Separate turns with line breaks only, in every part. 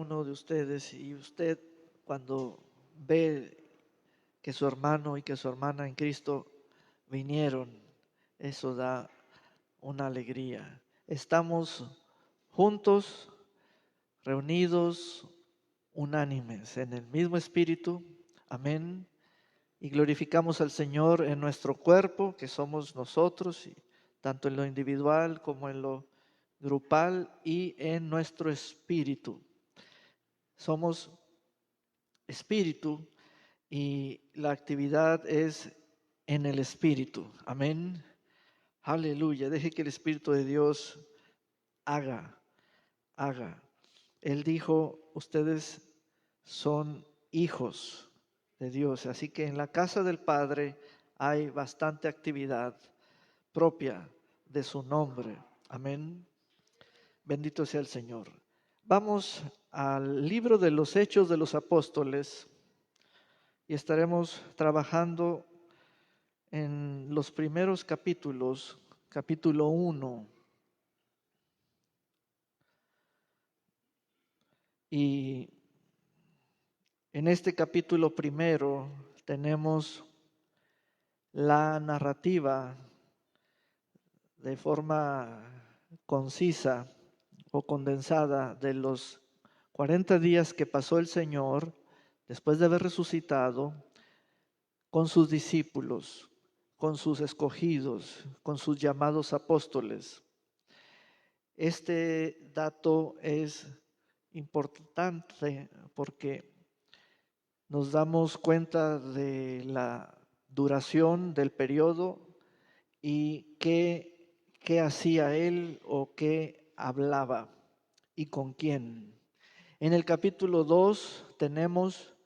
uno de ustedes, y usted cuando ve que su hermano y que su hermana en Cristo vinieron, eso da una alegría. Estamos juntos, reunidos, unánimes, en el mismo espíritu. Amén. Y glorificamos al Señor en nuestro cuerpo, que somos nosotros, y tanto en lo individual como en lo grupal, y en nuestro espíritu. Somos espíritu y la actividad es en el espíritu. Amén. Aleluya. Deje que el Espíritu de Dios haga. Él dijo, ustedes son hijos de Dios. Así que en la casa del Padre hay bastante actividad propia de su nombre. Amén. Bendito sea el Señor. Vamos al libro de los Hechos de los Apóstoles y estaremos trabajando en los primeros capítulos, capítulo 1. Y en este capítulo primero tenemos la narrativa de forma concisa o condensada de los 40 días que pasó el Señor después de haber resucitado con sus discípulos, con sus escogidos, con sus llamados apóstoles. Este dato es importante porque nos damos cuenta de la duración del periodo y qué hacía él o qué hablaba y con quién. En el capítulo 2 tenemos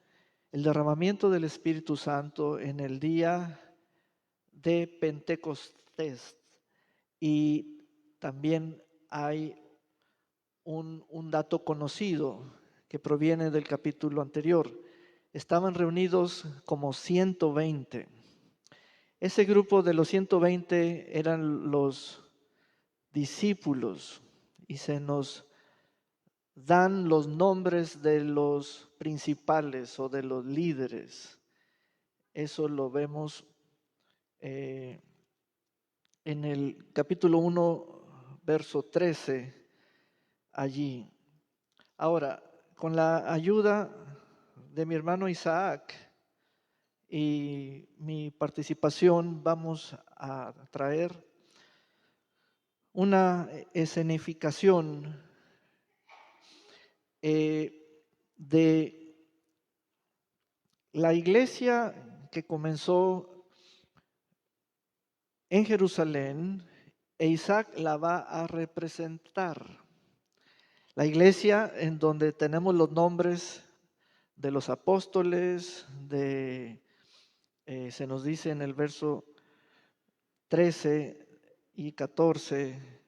el derramamiento del Espíritu Santo en el día de Pentecostés, y también hay un dato conocido que proviene del capítulo anterior. Estaban reunidos como 120. Ese grupo de los 120 eran los discípulos y se nos dan los nombres de los principales o de los líderes. Eso lo vemos en el capítulo 1, verso 13, allí. Ahora, con la ayuda de mi hermano Isaac y mi participación, vamos a traer una escenificación de la iglesia que comenzó en Jerusalén, e Isaac la va a representar. La iglesia en donde tenemos los nombres de los apóstoles, se nos dice en el verso 13 y 14,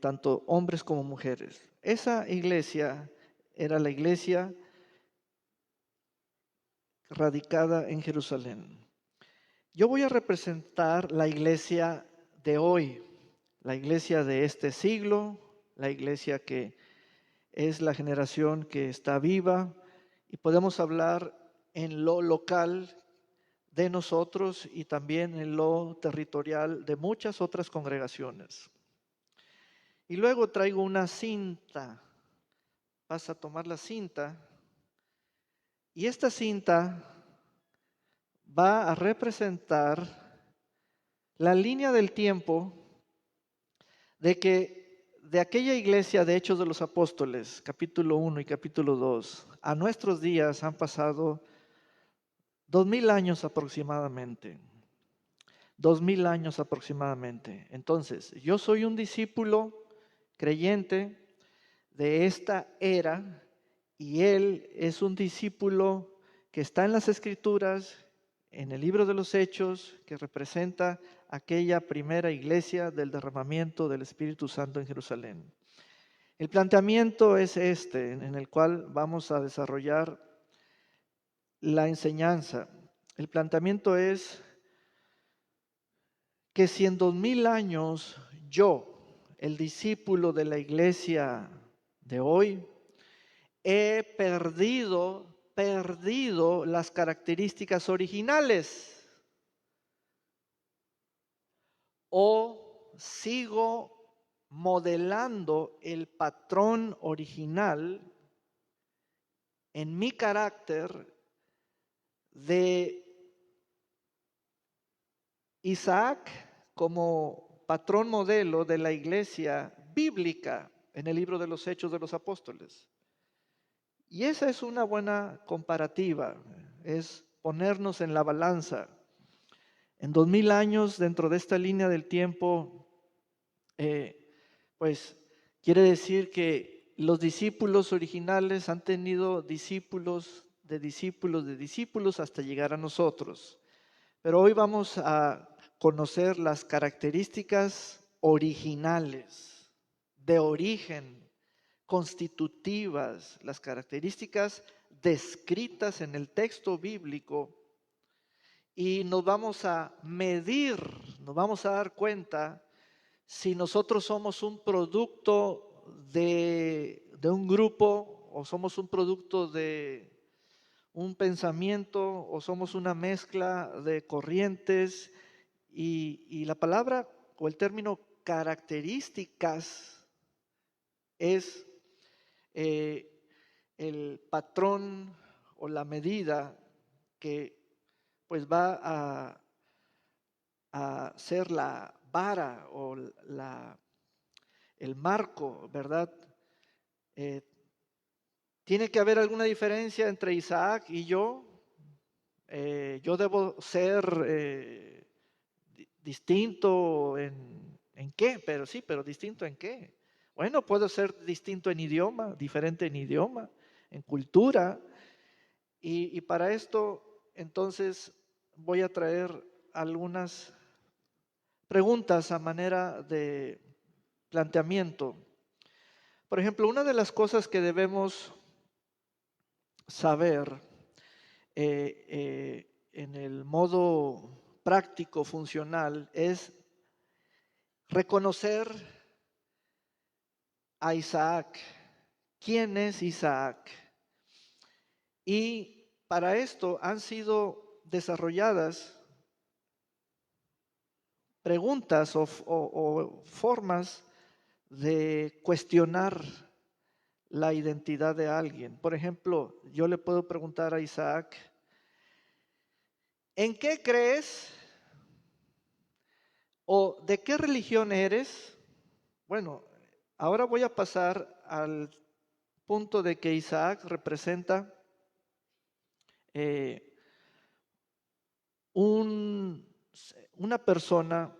tanto hombres como mujeres. Esa iglesia era la iglesia radicada en Jerusalén. Yo voy a representar la iglesia de hoy, la iglesia de este siglo, la iglesia que es la generación que está viva, y podemos hablar en lo local de nosotros y también en lo territorial de muchas otras congregaciones. Y luego traigo una cinta. Vas a tomar la cinta y esta cinta va a representar la línea del tiempo de aquella iglesia de Hechos de los Apóstoles, capítulo 1 y capítulo 2, a nuestros días han pasado 2000 años aproximadamente. 2000 años aproximadamente. Entonces, yo soy un discípulo creyente de esta era y él es un discípulo que está en las Escrituras, en el libro de los Hechos, que representa aquella primera iglesia del derramamiento del Espíritu Santo en Jerusalén. El planteamiento es este, en el cual vamos a desarrollar la enseñanza. El planteamiento es que si en 2000 años yo, el discípulo de la iglesia de hoy, he perdido las características originales o sigo modelando el patrón original en mi carácter de Isaac como patrón modelo de la iglesia bíblica en el libro de los Hechos de los Apóstoles. Y esa es una buena comparativa, es ponernos en la balanza. En 2000 años, dentro de esta línea del tiempo, pues quiere decir que los discípulos originales han tenido discípulos de discípulos de discípulos hasta llegar a nosotros. Pero hoy vamos a conocer las características originales, de origen, constitutivas, las características descritas en el texto bíblico, y nos vamos a medir, nos vamos a dar cuenta si nosotros somos un producto de un grupo o somos un producto de un pensamiento o somos una mezcla de corrientes, y la palabra o el término características es el patrón o la medida que pues va a ser la vara o el marco, ¿verdad? ¿Tiene que haber alguna diferencia entre Isaac y yo? Yo debo ser distinto en qué, pero sí, pero distinto en qué. Bueno, puedo ser distinto en idioma, diferente en idioma, en cultura, y para esto entonces voy a traer algunas preguntas a manera de planteamiento. Por ejemplo, una de las cosas que debemos saber en el modo práctico, funcional, es reconocer a Isaac. ¿Quién es Isaac? Y para esto han sido desarrolladas preguntas o formas de cuestionar la identidad de alguien. Por ejemplo, yo le puedo preguntar a Isaac, ¿en qué crees? ¿O de qué religión eres? Bueno, ahora voy a pasar al punto de que Isaac representa una persona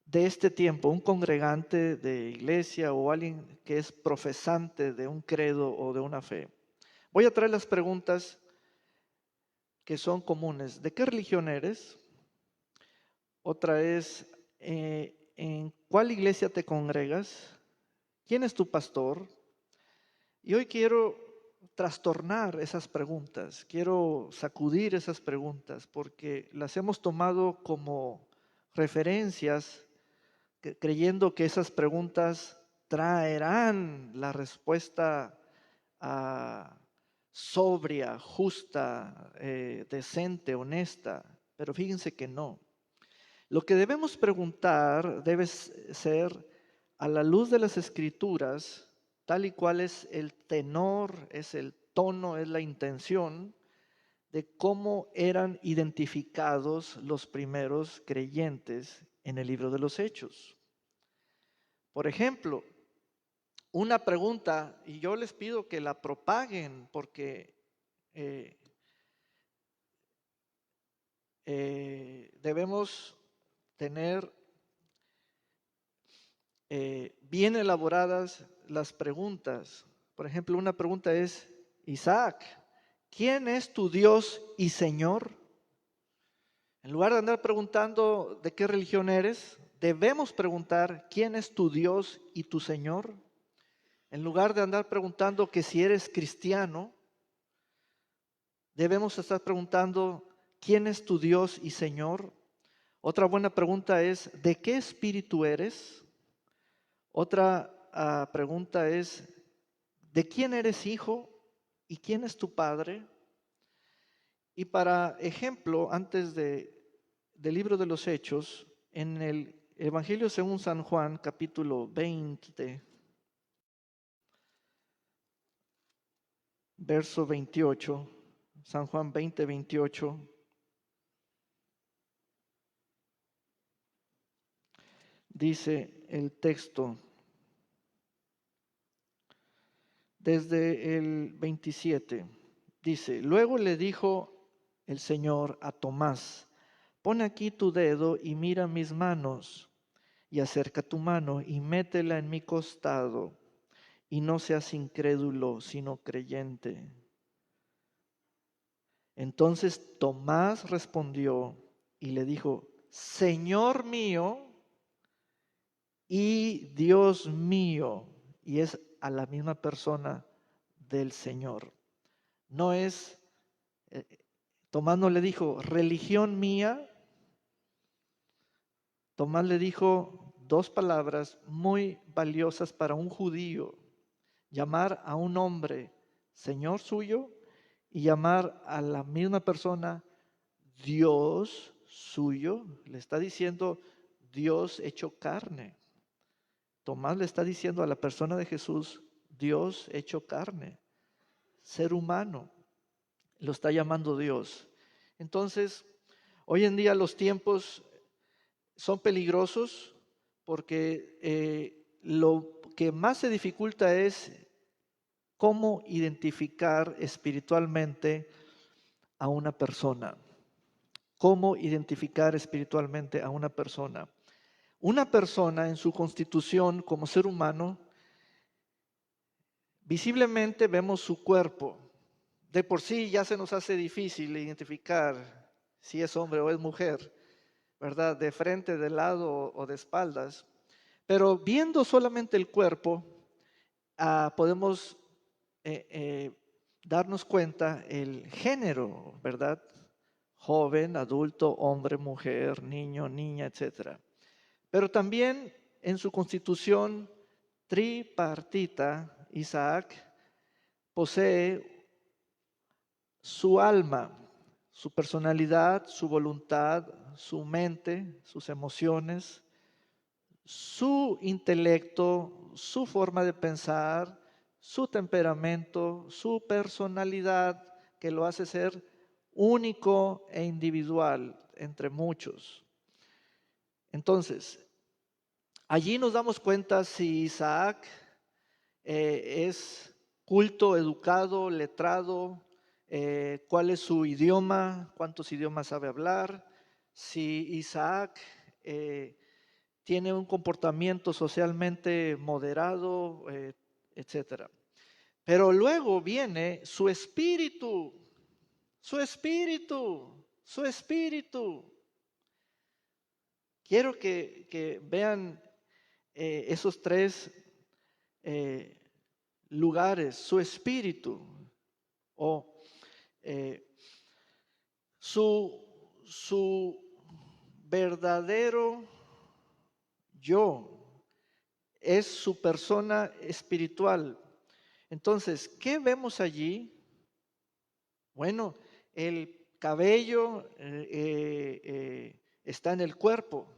de este tiempo, un congregante de iglesia o alguien que es profesante de un credo o de una fe. Voy a traer las preguntas que son comunes. ¿De qué religión eres? Otra es, ¿en cuál iglesia te congregas? ¿Quién es tu pastor? Y hoy quiero trastornar esas preguntas, quiero sacudir esas preguntas porque las hemos tomado como referencias, creyendo que esas preguntas traerán la respuesta sobria, justa, decente, honesta, pero fíjense que no. Lo que debemos preguntar debe ser a la luz de las Escrituras, tal y cual es el tenor, es el tono, es la intención de cómo eran identificados los primeros creyentes en el libro de los Hechos. Por ejemplo, una pregunta, y yo les pido que la propaguen porque debemos tener bien elaboradas las preguntas. Por ejemplo, una pregunta es, Isaac, ¿quién es tu Dios y Señor? En lugar de andar preguntando de qué religión eres, debemos preguntar, ¿quién es tu Dios y tu Señor? En lugar de andar preguntando que si eres cristiano, debemos estar preguntando, ¿quién es tu Dios y Señor? Otra buena pregunta es, ¿de qué espíritu eres? Otra pregunta es, ¿de quién eres hijo y quién es tu padre? Y para ejemplo, antes del libro de los Hechos, en el Evangelio según San Juan, capítulo 20, verso 28, San Juan 20, 28, dice el texto, desde el 27, dice, luego le dijo el Señor a Tomás, pon aquí tu dedo y mira mis manos, y acerca tu mano y métela en mi costado, y no seas incrédulo, sino creyente. Entonces Tomás respondió y le dijo, Señor mío y Dios mío. Y es a la misma persona del Señor. No es, Tomás no le dijo, religión mía. Tomás le dijo dos palabras muy valiosas para un judío. Llamar a un hombre Señor suyo y llamar a la misma persona Dios suyo. Le está diciendo Dios hecho carne. Tomás le está diciendo a la persona de Jesús Dios hecho carne, ser humano. Lo está llamando Dios. Entonces, hoy en día los tiempos son peligrosos porque lo que más se dificulta es cómo identificar espiritualmente a una persona. Cómo identificar espiritualmente a una persona. Una persona en su constitución como ser humano, visiblemente vemos su cuerpo. De por sí ya se nos hace difícil identificar si es hombre o es mujer, ¿verdad? De frente, de lado o de espaldas. Pero viendo solamente el cuerpo, podemos darnos cuenta el género, ¿verdad? Joven, adulto, hombre, mujer, niño, niña, etc. Pero también en su constitución tripartita, Isaac posee su alma, su personalidad, su voluntad, su mente, sus emociones, su intelecto, su forma de pensar, su temperamento, su personalidad, que lo hace ser único e individual entre muchos. Entonces, allí nos damos cuenta si Isaac es culto, educado, letrado, cuál es su idioma, cuántos idiomas sabe hablar, si Isaac tiene un comportamiento socialmente moderado, etc. Pero luego viene su espíritu, su espíritu, su espíritu. Quiero que vean esos tres lugares, su espíritu o su verdadero yo, es su persona espiritual. Entonces, ¿qué vemos allí? Bueno, el cabello está en el cuerpo,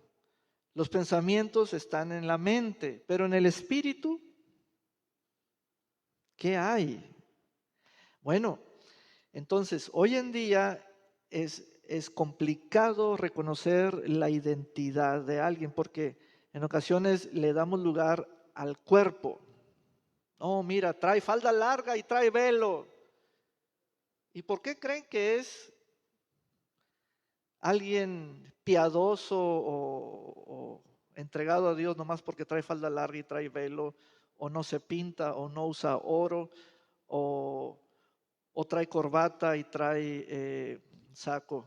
los pensamientos están en la mente, pero en el espíritu, ¿qué hay? Bueno, entonces, hoy en día es complicado reconocer la identidad de alguien porque en ocasiones le damos lugar al cuerpo. No, mira, trae falda larga y trae velo. ¿Y por qué creen que es alguien piadoso o entregado a Dios nomás porque trae falda larga y trae velo, o no se pinta, o no usa oro, o trae corbata y trae saco?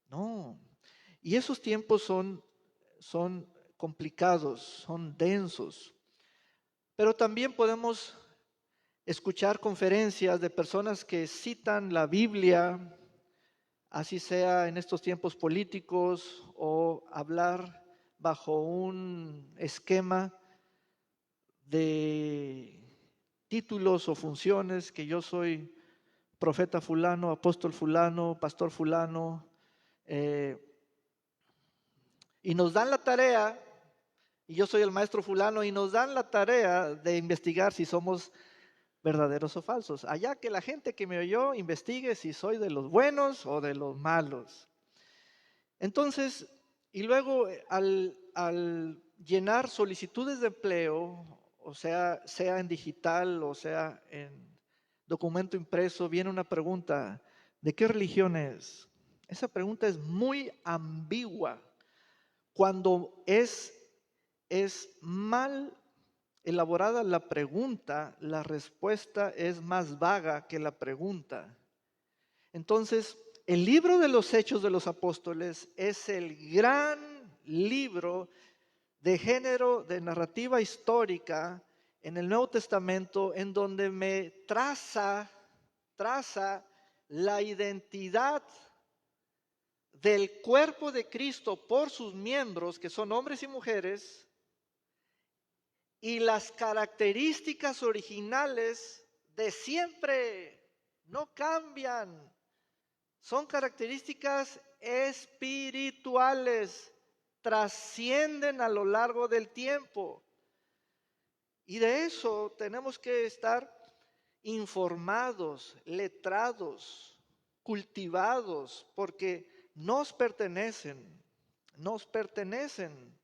No. Y esos tiempos son complicados, son densos. Pero también podemos escuchar conferencias de personas que citan la Biblia, así sea en estos tiempos políticos, o hablar bajo un esquema de títulos o funciones, que yo soy profeta fulano, apóstol fulano, pastor fulano, y nos dan la tarea, y yo soy el maestro fulano, y nos dan la tarea de investigar si somos verdaderos o falsos. Allá que la gente que me oyó investigue si soy de los buenos o de los malos. Entonces, y luego al llenar solicitudes de empleo, o sea en digital o sea en documento impreso, viene una pregunta: ¿de qué religión es? Esa pregunta es muy ambigua. Cuando es mal elaborada la pregunta, la respuesta es más vaga que la pregunta. Entonces, el libro de los Hechos de los Apóstoles es el gran libro de género, de narrativa histórica en el Nuevo Testamento, en donde me traza la identidad del cuerpo de Cristo por sus miembros, que son hombres y mujeres, y las características originales de siempre, no cambian. Son características espirituales, trascienden a lo largo del tiempo. Y de eso tenemos que estar informados, letrados, cultivados, porque nos pertenecen, nos pertenecen.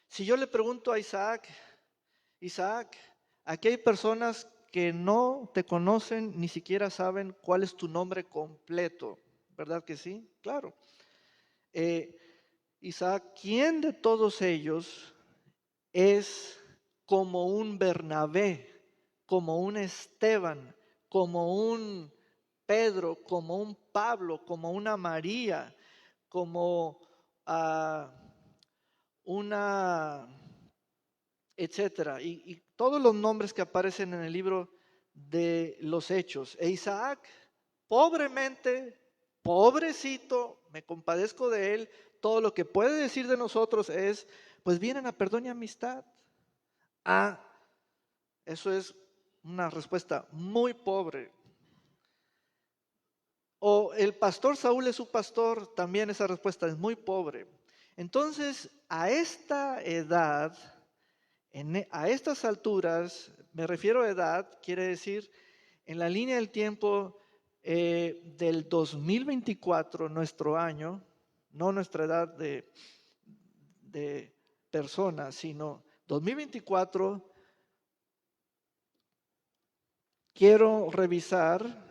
Si yo le pregunto a Isaac, aquí hay personas que no te conocen, ni siquiera saben cuál es tu nombre completo, ¿verdad que sí? Claro. Isaac, ¿quién de todos ellos es como un Bernabé, como un Esteban, como un Pedro, como un Pablo, como una María, como una, etcétera? Y todos los nombres que aparecen en el libro de los Hechos. E Isaac, pobremente, pobrecito, me compadezco de él, todo lo que puede decir de nosotros es: pues vienen a perdón y amistad. Eso es una respuesta muy pobre. O el pastor Saúl es su pastor, también esa respuesta es muy pobre. Entonces, a esta edad, a estas alturas, me refiero a edad, quiere decir en la línea del tiempo del 2024, nuestro año, no nuestra edad de persona, sino 2024, quiero revisar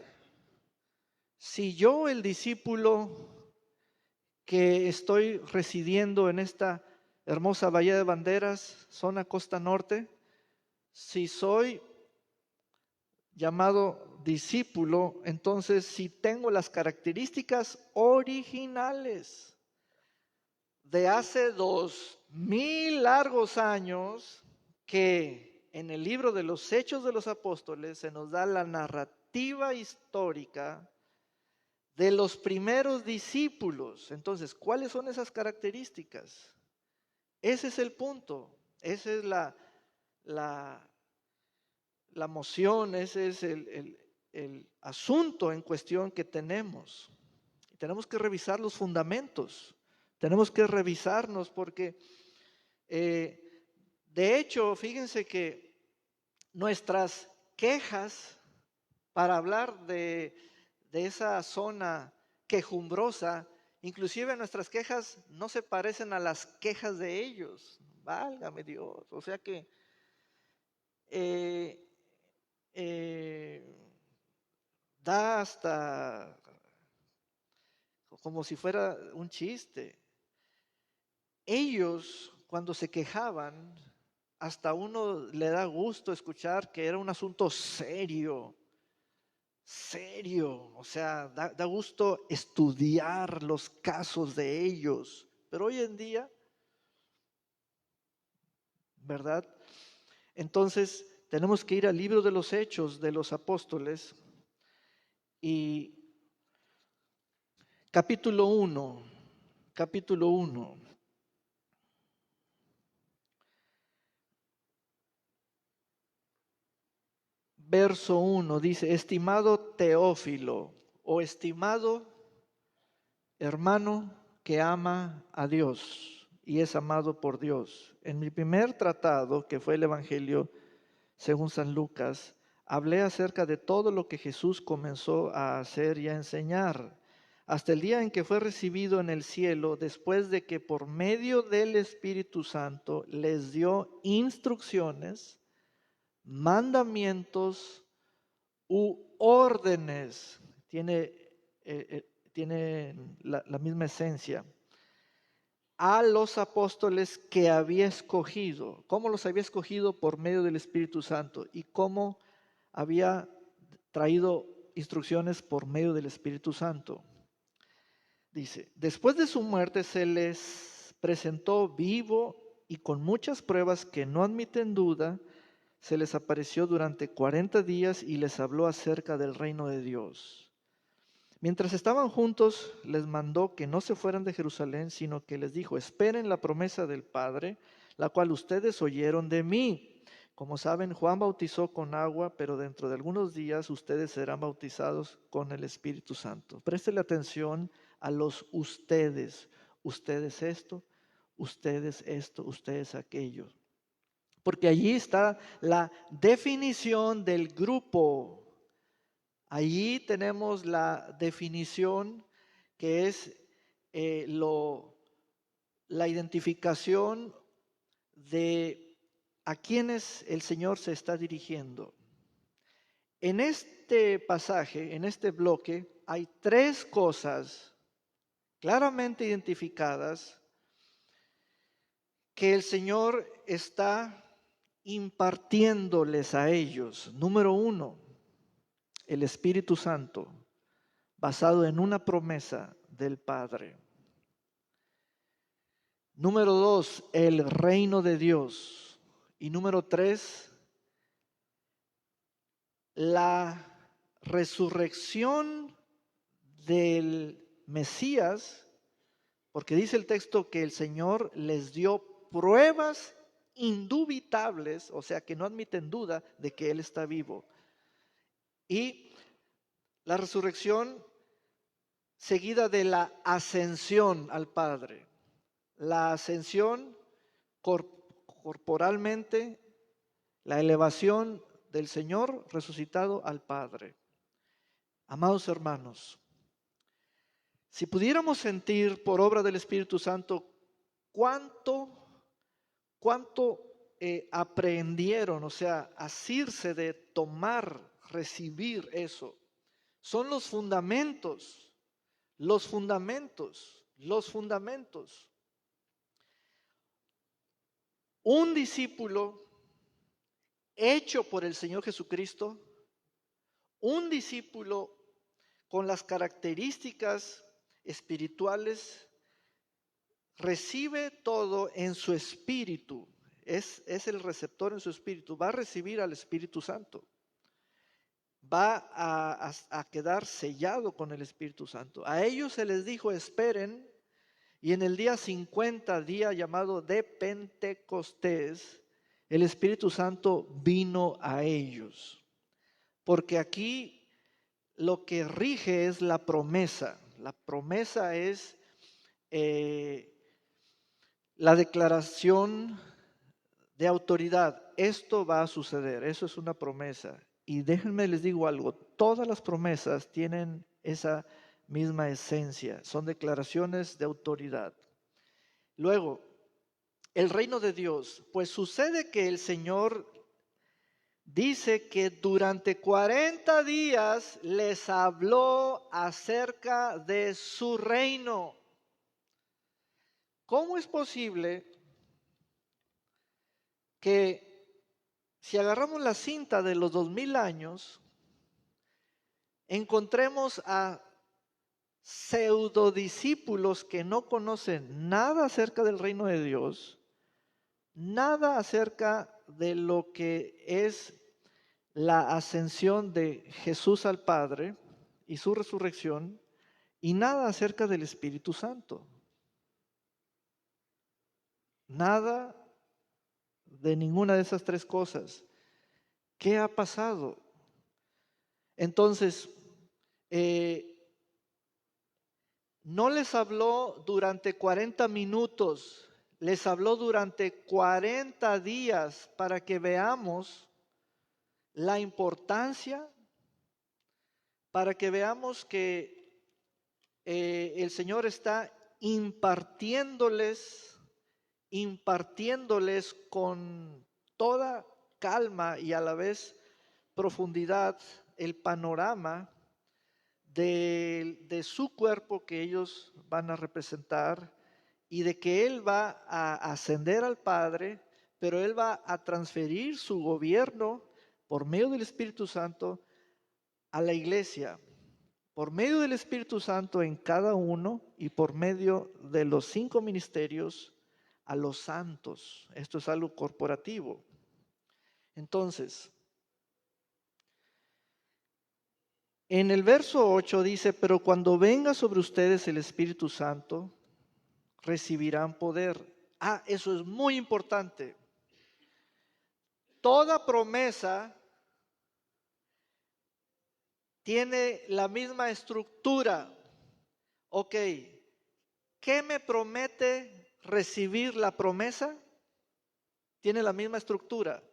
si yo, el discípulo que estoy residiendo en esta hermosa Bahía de Banderas, zona costa norte, si soy llamado discípulo, entonces si tengo las características originales de hace 2000 largos años, que en el libro de los Hechos de los Apóstoles se nos da la narrativa histórica de los primeros discípulos. Entonces, ¿cuáles son esas características? Ese es el punto, esa es la moción, ese es el asunto en cuestión que tenemos. Tenemos que revisar los fundamentos, tenemos que revisarnos porque, de hecho, fíjense que nuestras quejas para hablar de esa zona quejumbrosa, inclusive nuestras quejas no se parecen a las quejas de ellos. Válgame Dios. O sea que eh, da hasta como si fuera un chiste. Ellos, cuando se quejaban, hasta uno le da gusto escuchar que era un asunto serio, o sea, da gusto estudiar los casos de ellos. Pero hoy en día, ¿verdad? Entonces, tenemos que ir al libro de los Hechos de los Apóstoles y capítulo 1, capítulo 1. verso 1 dice, estimado Teófilo o estimado hermano que ama a Dios y es amado por Dios. En mi primer tratado, que fue el Evangelio según San Lucas, hablé acerca de todo lo que Jesús comenzó a hacer y a enseñar, hasta el día en que fue recibido en el cielo, después de que por medio del Espíritu Santo les dio instrucciones, mandamientos u órdenes. Tiene la misma esencia. A los apóstoles que había escogido. ¿Cómo los había escogido? Por medio del Espíritu Santo. ¿Y cómo había traído instrucciones por medio del Espíritu Santo? Dice, después de su muerte se les presentó vivo y con muchas pruebas que no admiten duda, se les apareció durante 40 días y les habló acerca del reino de Dios. Mientras estaban juntos, les mandó que no se fueran de Jerusalén, sino que les dijo, esperen la promesa del Padre, la cual ustedes oyeron de mí. Como saben, Juan bautizó con agua, pero dentro de algunos días ustedes serán bautizados con el Espíritu Santo. Préstele atención a los ustedes. Ustedes esto, ustedes aquello. Porque allí está la definición del grupo. Allí tenemos la definición que es la identificación de a quienes el Señor se está dirigiendo. En este pasaje, en este bloque, hay tres cosas claramente identificadas que el Señor está impartiéndoles a ellos. Número uno, el Espíritu Santo, basado en una promesa del Padre. Número dos, el reino de Dios. Y número tres, la resurrección del Mesías, porque dice el texto que el Señor les dio pruebas indubitables, o sea que no admiten duda de que Él está vivo. Y la resurrección seguida de la ascensión al Padre. La ascensión corporalmente, la elevación del Señor resucitado al Padre. Amados hermanos, si pudiéramos sentir por obra del Espíritu Santo cuánto aprendieron, o sea, asirse de tomar, recibir eso. Son los fundamentos, los fundamentos, los fundamentos. Un discípulo hecho por el Señor Jesucristo, un discípulo con las características espirituales, recibe todo en su espíritu, es el receptor en su espíritu, va a recibir al Espíritu Santo, va a quedar sellado con el Espíritu Santo. A ellos se les dijo, esperen, y en el día 50, día llamado de Pentecostés, el Espíritu Santo vino a ellos. Porque aquí lo que rige es la promesa. La promesa es la declaración de autoridad. Esto va a suceder, eso es una promesa. Y déjenme les digo algo, todas las promesas tienen esa misma esencia, son declaraciones de autoridad. Luego, el reino de Dios, pues sucede que el Señor dice que durante 40 días les habló acerca de su reino. ¿Cómo es posible que si agarramos la cinta de los 2000 años, encontremos a pseudodiscípulos que no conocen nada acerca del reino de Dios, nada acerca de lo que es la ascensión de Jesús al Padre y su resurrección, y nada acerca del Espíritu Santo? Nada de ninguna de esas tres cosas. ¿Qué ha pasado? Entonces, no les habló durante 40 minutos, les habló durante 40 días para que veamos la importancia, para que veamos que el Señor está impartiéndoles con toda calma y a la vez profundidad el panorama de su cuerpo que ellos van a representar y de que Él va a ascender al Padre, pero Él va a transferir su gobierno por medio del Espíritu Santo a la iglesia, por medio del Espíritu Santo en cada uno y por medio de los 5 ministerios a los santos. Esto es algo corporativo. Entonces, en el verso 8 dice, pero cuando venga sobre ustedes el Espíritu Santo, recibirán poder. Eso es muy importante. Toda promesa tiene la misma estructura. Ok, ¿qué me promete recibir la promesa? Tiene la misma estructura.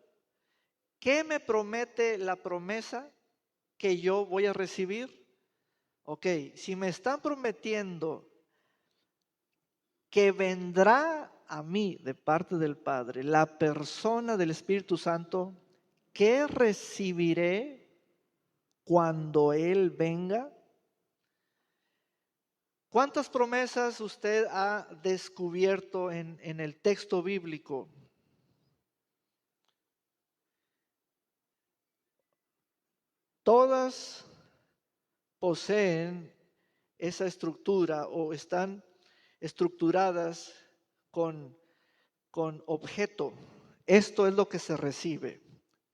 ¿Qué me promete la promesa que yo voy a recibir? Ok, si me están prometiendo que vendrá a mí de parte del Padre la persona del Espíritu Santo, ¿qué recibiré cuando Él venga? ¿Cuántas promesas usted ha descubierto en el texto bíblico? Todas poseen esa estructura o están estructuradas con objeto. Esto es lo que se recibe.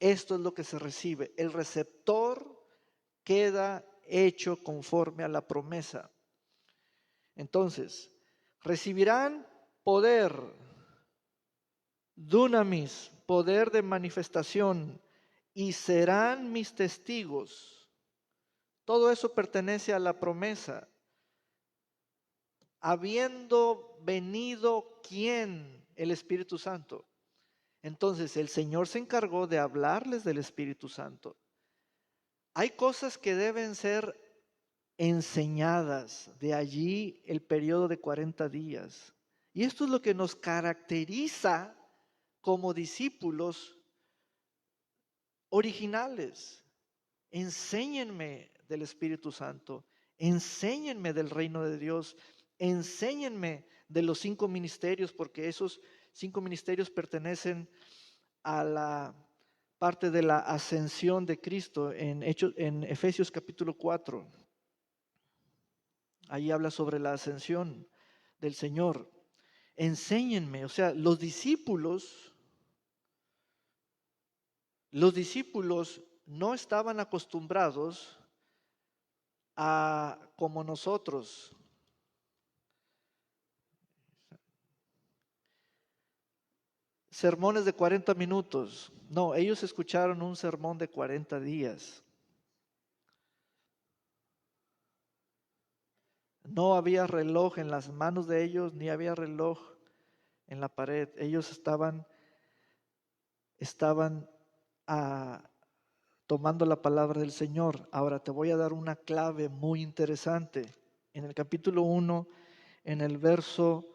Esto es lo que se recibe. El receptor queda hecho conforme a la promesa. Entonces, recibirán poder, dunamis, poder de manifestación, y serán mis testigos. Todo eso pertenece a la promesa. Habiendo venido, ¿quién? El Espíritu Santo. Entonces el Señor se encargó de hablarles del Espíritu Santo. Hay cosas que deben ser enseñadas, de allí el periodo de 40 días. Y esto es lo que nos caracteriza como discípulos originales. Enséñenme del Espíritu Santo, enséñenme del reino de Dios, enséñenme de los 5 ministerios, porque esos 5 ministerios pertenecen a la parte de la ascensión de Cristo en Efesios capítulo 4. Ahí habla sobre la ascensión del Señor. Enséñenme, o sea, los discípulos no estaban acostumbrados a como nosotros. Sermones de 40 minutos. No, ellos escucharon un sermón de 40 días. No había reloj en las manos de ellos, ni había reloj en la pared. Ellos estaban tomando la palabra del Señor. Ahora te voy a dar una clave muy interesante. En el capítulo 1, en el verso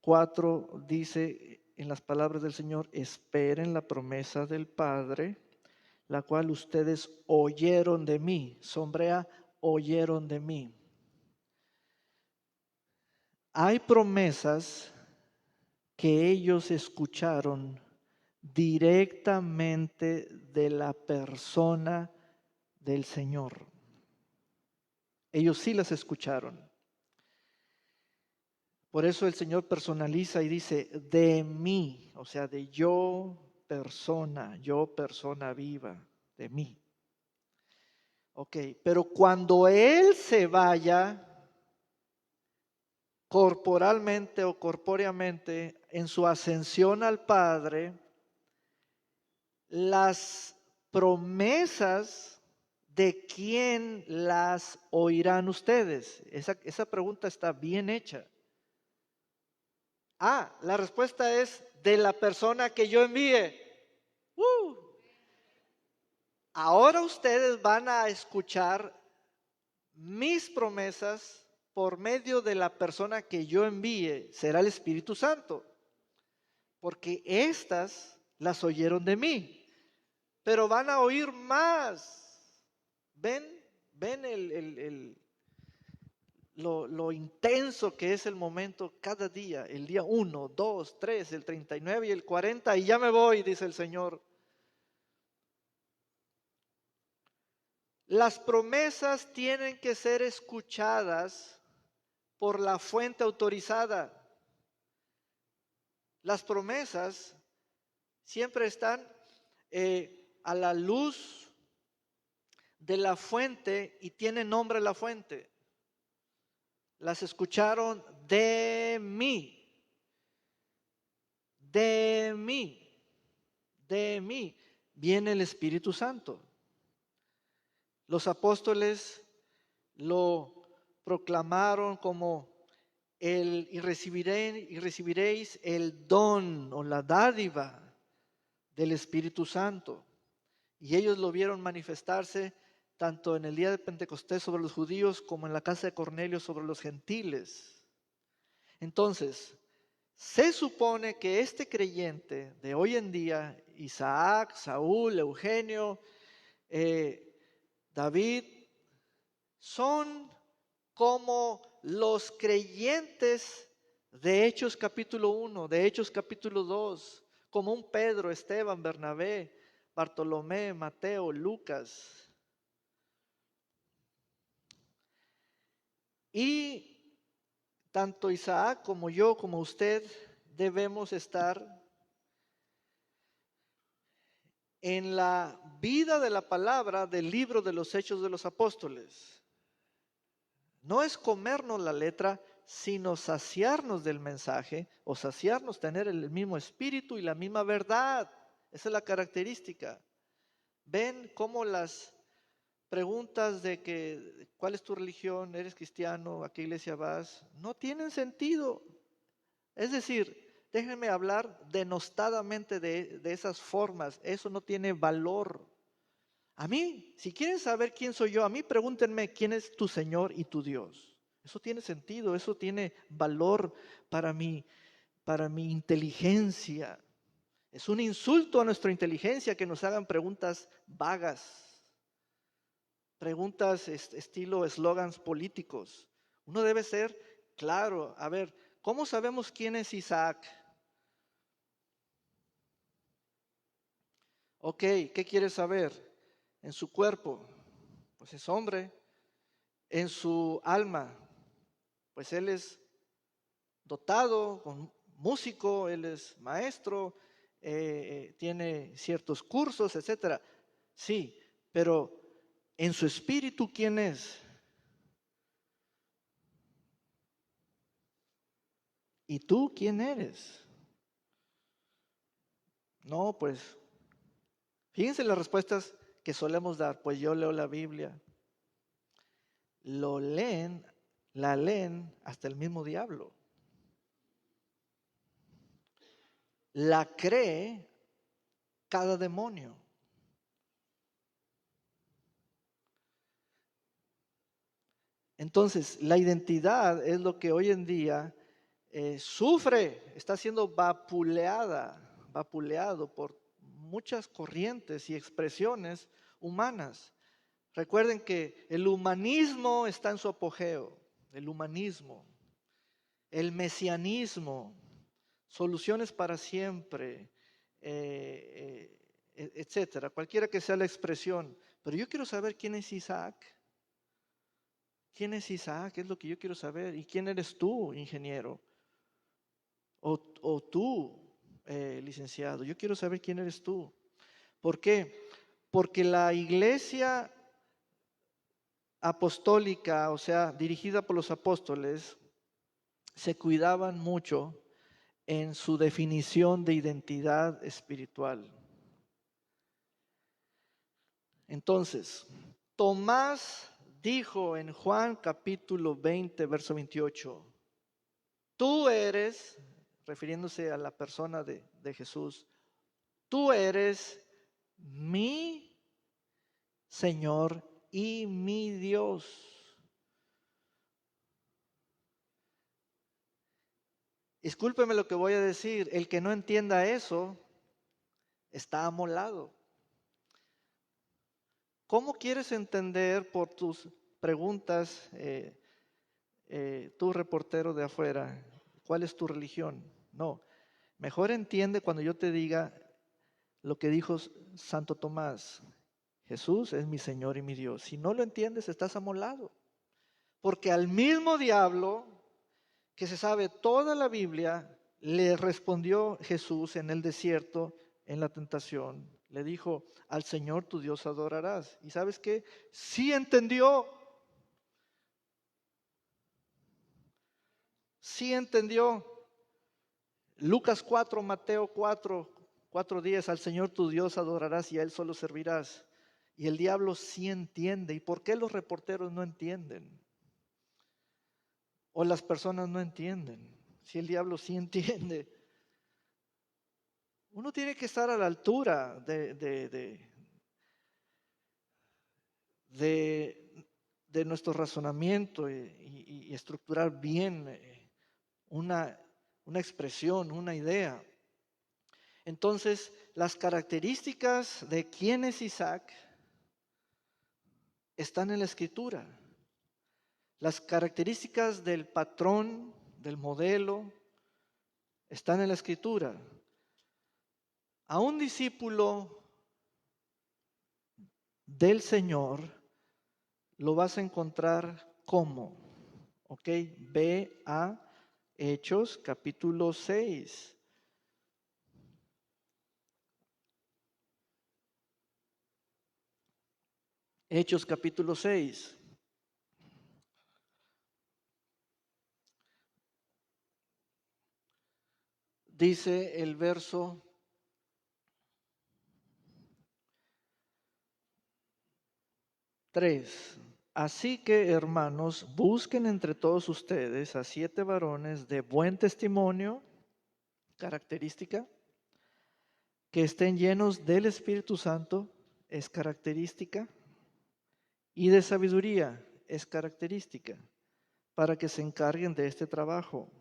4, dice en las palabras del Señor, esperen la promesa del Padre, la cual ustedes oyeron de mí. Sombrea, oyeron de mí. Hay promesas que ellos escucharon directamente de la persona del Señor. Ellos sí las escucharon. Por eso el Señor personaliza y dice, de mí, o sea, de yo persona viva, de mí. Ok, pero cuando Él se vaya, corporalmente o corpóreamente, en su ascensión al Padre, las promesas ¿de quién las oirán ustedes? Esa pregunta está bien hecha. La respuesta es de la persona que yo envíe. Ahora ustedes van a escuchar mis promesas por medio de la persona que yo envíe, será el Espíritu Santo, porque estas las oyeron de mí, pero van a oír más. ¿Ven lo intenso que es el momento cada día? El día 1, 2, 3, el 39 y el 40, y ya me voy, dice el Señor. Las promesas tienen que ser escuchadas por la fuente autorizada. Las promesas siempre están a la luz de la fuente y tiene nombre la fuente. Las escucharon de mí, de mí, de mí. Viene el Espíritu Santo. Los apóstoles lo proclamaron como y recibiréis el don o la dádiva del Espíritu Santo. Y ellos lo vieron manifestarse tanto en el día de Pentecostés sobre los judíos como en la casa de Cornelio sobre los gentiles. Entonces, se supone que este creyente de hoy en día, Isaac, Saúl, Eugenio, David, son como los creyentes de Hechos capítulo 1, de Hechos capítulo 2, como un Pedro, Esteban, Bernabé, Bartolomé, Mateo, Lucas. Y tanto Isaac como yo, como usted, debemos estar en la vida de la palabra del libro de los Hechos de los Apóstoles. No es comernos la letra, sino saciarnos del mensaje o saciarnos, tener el mismo espíritu y la misma verdad. Esa es la característica. ¿Ven cómo las preguntas de que cuál es tu religión, eres cristiano, a qué iglesia vas, no tienen sentido? Es decir, déjenme hablar denostadamente de esas formas. Eso no tiene valor. A mí, si quieren saber quién soy yo, a mí pregúntenme quién es tu Señor y tu Dios. Eso tiene sentido, eso tiene valor para mi inteligencia. Es un insulto a nuestra inteligencia que nos hagan preguntas vagas, preguntas estilo eslogans políticos. Uno debe ser claro. A ver, ¿cómo sabemos quién es Isaac? Ok, ¿qué quieres saber? En su cuerpo, pues es hombre. En su alma, pues él es dotado, con músico, él es maestro, tiene ciertos cursos, etcétera. Sí, pero en su espíritu, ¿quién es? ¿Y tú quién eres? No, pues, fíjense las respuestas que solemos dar. Pues yo leo la Biblia. La leen hasta el mismo diablo. La cree cada demonio. Entonces, la identidad es lo que hoy en día sufre, está siendo vapuleado por muchas corrientes y expresiones humanas. Recuerden que el humanismo está en su apogeo, el humanismo, el mesianismo, soluciones para siempre, etcétera, cualquiera que sea la expresión. Pero yo quiero saber quién es Isaac. ¿Quién es Isaac? Es lo que yo quiero saber. ¿Y quién eres tú, ingeniero? O tú, licenciado. Yo quiero saber quién eres tú. ¿Por qué? Porque la iglesia apostólica, o sea, dirigida por los apóstoles, se cuidaban mucho en su definición de identidad espiritual. Entonces, Tomás dijo en Juan capítulo 20, verso 28, tú eres, refiriéndose a la persona de Jesús, tú eres mi Señor y mi Dios. Discúlpeme lo que voy a decir, el que no entienda eso está amolado. ¿Cómo quieres entender por tus preguntas, tú reportero de afuera, cuál es tu religión? No, mejor entiende cuando yo te diga lo que dijo Santo Tomás. Jesús es mi Señor y mi Dios. Si no lo entiendes, estás amolado. Porque al mismo diablo que se sabe toda la Biblia, le respondió Jesús en el desierto, en la tentación. Le dijo, al Señor tu Dios adorarás. ¿Y sabes qué? Sí entendió. Sí entendió. Lucas 4, Mateo 4, 4:10, al Señor tu Dios adorarás y a Él solo servirás. Y el diablo sí entiende. ¿Y por qué los reporteros no entienden? O las personas no entienden. Si el diablo sí entiende. Uno tiene que estar a la altura de nuestro razonamiento y estructurar bien una expresión, una idea. Entonces, las características de quién es Isaac están en la Escritura. Las características del patrón, del modelo, están en la Escritura. A un discípulo del Señor lo vas a encontrar como, ¿ok? Ve a Hechos capítulo 6. Hechos capítulo 6. Dice el verso 3. Así que, hermanos, busquen entre todos ustedes a 7 varones de buen testimonio, característica, que estén llenos del Espíritu Santo, es característica, y de sabiduría, es característica, para que se encarguen de este trabajo.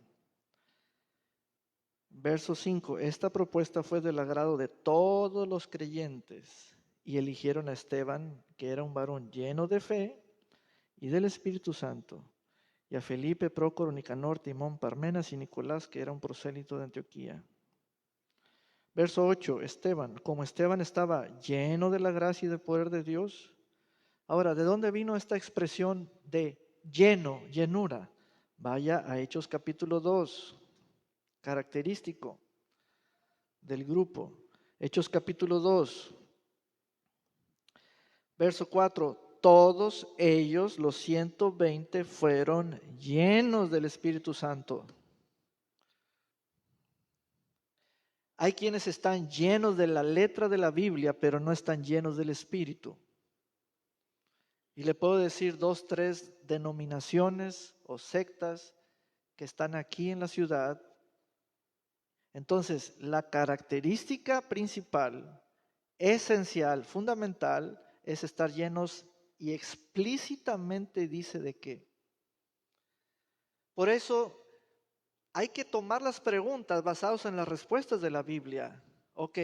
Verso 5. Esta propuesta fue del agrado de todos los creyentes y eligieron a Esteban, que era un varón lleno de fe y del Espíritu Santo, y a Felipe, Prócoro, Nicanor, Timón, Parmenas y Nicolás, que era un prosélito de Antioquía. Verso 8. Esteban, como Esteban estaba lleno de la gracia y del poder de Dios. Ahora, ¿de dónde vino esta expresión de lleno, llenura? Vaya a Hechos capítulo 2. Característico del grupo. Hechos capítulo 2, verso 4. Todos ellos, los 120, fueron llenos del Espíritu Santo. Hay quienes están llenos de la letra de la Biblia, pero no están llenos del Espíritu. Y le puedo decir 2, 3 denominaciones o sectas que están aquí en la ciudad. Entonces, la característica principal, esencial, fundamental, es estar llenos y explícitamente dice de qué. Por eso hay que tomar las preguntas basadas en las respuestas de la Biblia. Ok,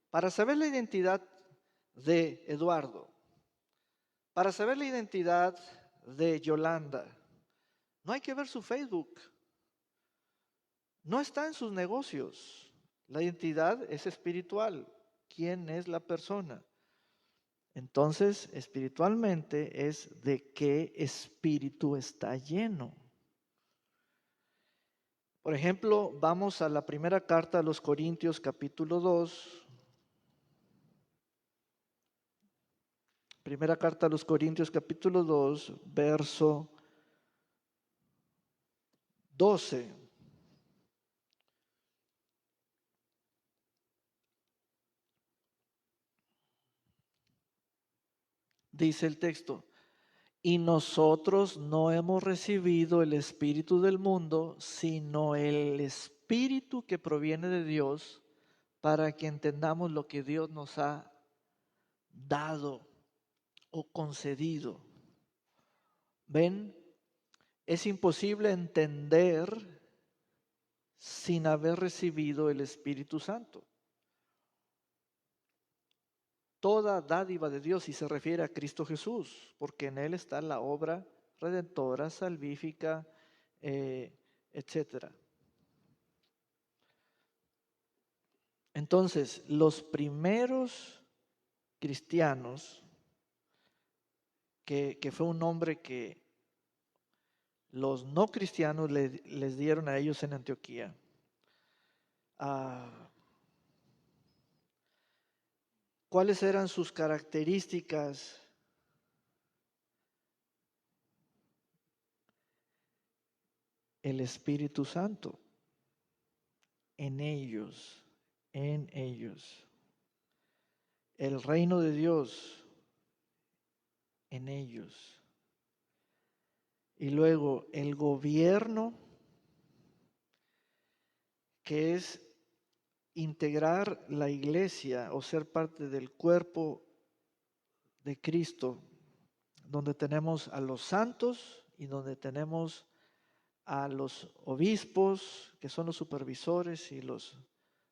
para saber la identidad de Eduardo, para saber la identidad de Yolanda, no hay que ver su Facebook. No está en sus negocios. La identidad es espiritual. ¿Quién es la persona? Entonces, espiritualmente es de qué espíritu está lleno. Por ejemplo, vamos a la primera carta a los Corintios capítulo 2. Primera carta a los Corintios capítulo 2, verso 12. dice el texto, y nosotros no hemos recibido el espíritu del mundo, sino el espíritu que proviene de Dios, para que entendamos lo que Dios nos ha dado o concedido. ¿Ven? Es imposible entender sin haber recibido el Espíritu Santo. Toda dádiva de Dios, y se refiere a Cristo Jesús, porque en Él está la obra redentora, salvífica, etc. Entonces, los primeros cristianos, que fue un nombre que los no cristianos les dieron a ellos en Antioquía, ¿cuáles eran sus características? El Espíritu Santo en ellos, en ellos. El reino de Dios en ellos. Y luego el gobierno, que es integrar la iglesia o ser parte del cuerpo de Cristo, donde tenemos a los santos y donde tenemos a los obispos, que son los supervisores, y los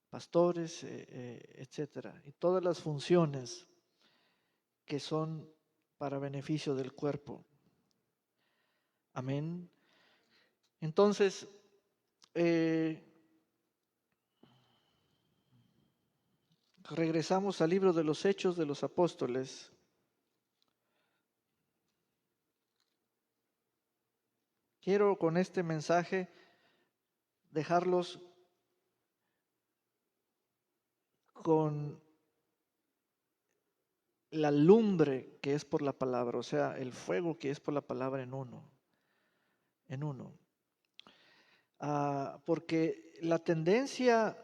pastores, etcétera, y todas las funciones que son para beneficio del cuerpo. Amén. Entonces, regresamos al libro de los Hechos de los Apóstoles. Quiero con este mensaje dejarlos con la lumbre que es por la palabra, o sea, el fuego que es por la palabra en uno. Porque la tendencia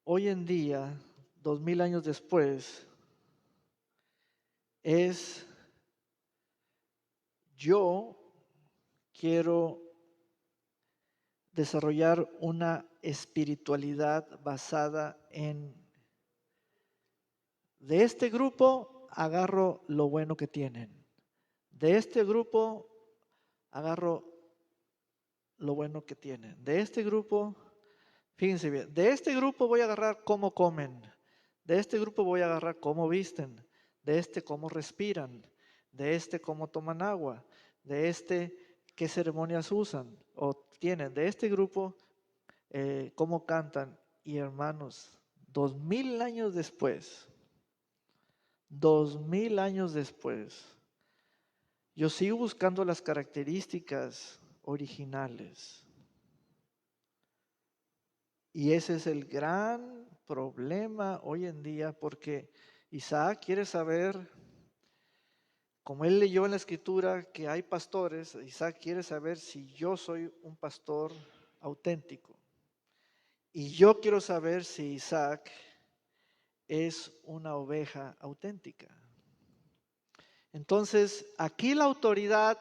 hoy en día, 2000 años después, es: yo quiero desarrollar una espiritualidad basada en, de este grupo agarro lo bueno que tienen, de este grupo agarro lo bueno que tienen, de este grupo, fíjense bien, de este grupo voy a agarrar cómo comen, de este grupo voy a agarrar cómo visten, de este cómo respiran, de este cómo toman agua, de este qué ceremonias usan o tienen, de este grupo cómo cantan. Y hermanos, 2000 años después, 2000 años después, yo sigo buscando las características originales. Y ese es el gran problema hoy en día, porque Isaac quiere saber, como él leyó en la escritura que hay pastores, Isaac quiere saber si yo soy un pastor auténtico. Y yo quiero saber si Isaac es una oveja auténtica. Entonces, aquí la autoridad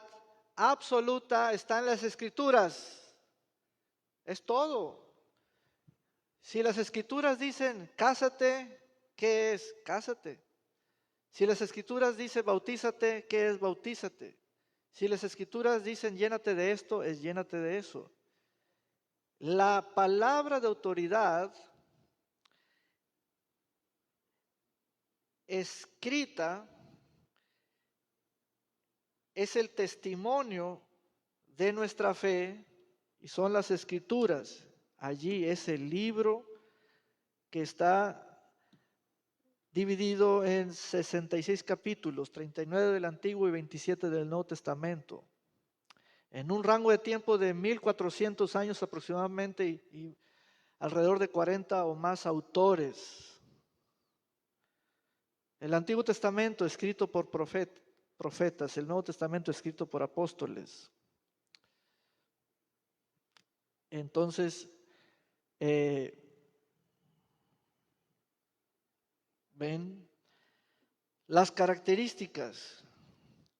absoluta está en las escrituras. Es todo. Si las escrituras dicen cásate, ¿qué es? Cásate. Si las escrituras dicen bautízate, ¿qué es? Bautízate. Si las escrituras dicen llénate de esto, es llénate de eso. La palabra de autoridad escrita es el testimonio de nuestra fe y son las escrituras. Allí es el libro que está dividido en 66 capítulos, 39 del Antiguo y 27 del Nuevo Testamento, en un rango de tiempo de 1400 años aproximadamente y alrededor de 40 o más autores. El Antiguo Testamento escrito por profetas, el Nuevo Testamento escrito por apóstoles. Entonces, ven las características.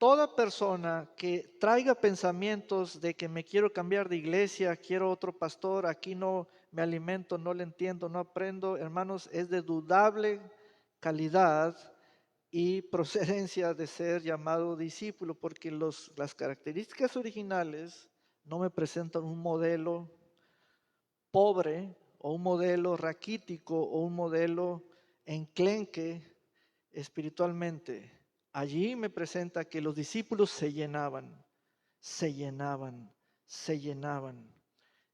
toda persona que traiga pensamientos de que me quiero cambiar de iglesia, quiero otro pastor, aquí no me alimento, no le entiendo, no aprendo, hermanos, es de dudable calidad y procedencia de ser llamado discípulo, porque las características originales no me presentan un modelo pobre o un modelo raquítico o un modelo enclenque espiritualmente. Allí me presenta que los discípulos se llenaban, se llenaban, se llenaban.